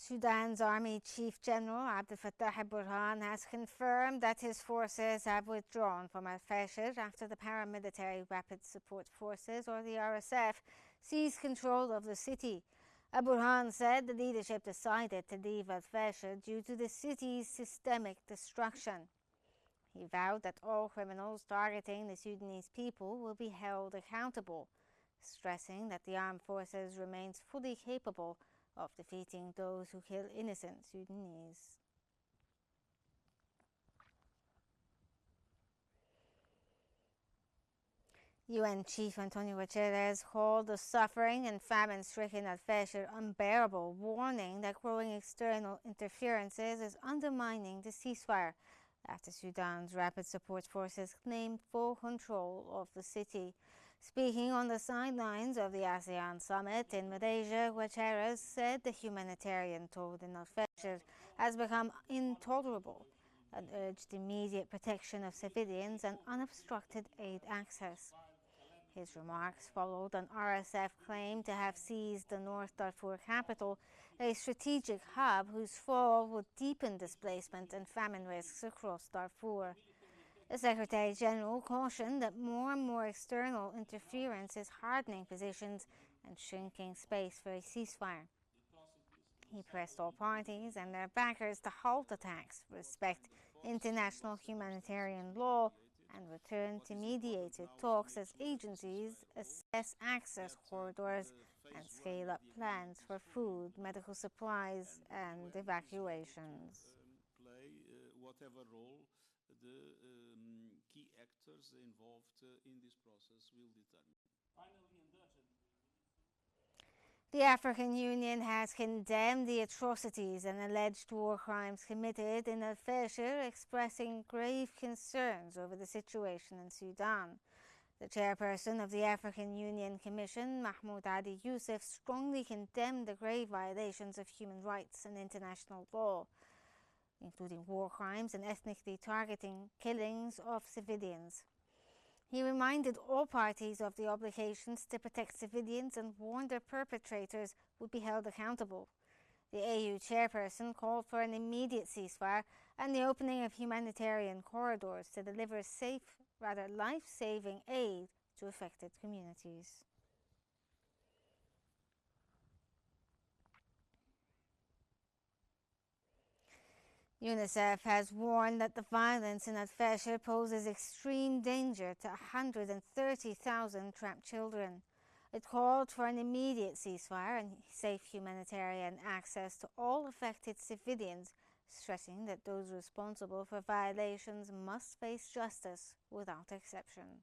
Sudan's Army Chief General Abdel-Fattah al-Burhan has confirmed that his forces have withdrawn from El-Fasher after the paramilitary Rapid Support Forces, or the RSF, seized control of the city. Al-Burhan said the leadership decided to leave El-Fasher due to the city's systemic destruction. He vowed that all criminals targeting the Sudanese people will be held accountable, stressing that the armed forces remains fully capable of defeating those who kill innocent Sudanese. UN Chief Antonio Guterres called the suffering and famine-stricken El-Fasher unbearable, warning that growing external interferences is undermining the ceasefire after Sudan's Rapid Support Forces claimed full control of the city. Speaking on the sidelines of the ASEAN summit in Malaysia, Guterres said the humanitarian toll in El-Fasher has become intolerable and urged immediate protection of civilians and unobstructed aid access. His remarks followed an RSF claim to have seized the North Darfur capital, a strategic hub whose fall would deepen displacement and famine risks across Darfur. The Secretary General cautioned that more and more external interference is hardening positions and shrinking space for a ceasefire. He pressed all parties and their backers to halt attacks, respect international humanitarian law, and return to mediated talks as agencies assess access corridors and scale up plans for food, medical supplies, and evacuations. Whatever role the key actors involved in this process will determine. The African Union has condemned the atrocities and alleged war crimes committed in El-Fasher, expressing grave concerns over the situation in Sudan. The chairperson of the African Union Commission, Mahmoud Ali Youssef, strongly condemned the grave violations of human rights and international law, including war crimes and ethnically targeting killings of civilians. He reminded all parties of the obligations to protect civilians and warned their perpetrators would be held accountable. The AU chairperson called for an immediate ceasefire and the opening of humanitarian corridors to deliver life-saving aid to affected communities. UNICEF has warned that the violence in El-Fasher poses extreme danger to 130,000 trapped children. It called for an immediate ceasefire and safe humanitarian access to all affected civilians, stressing that those responsible for violations must face justice without exception.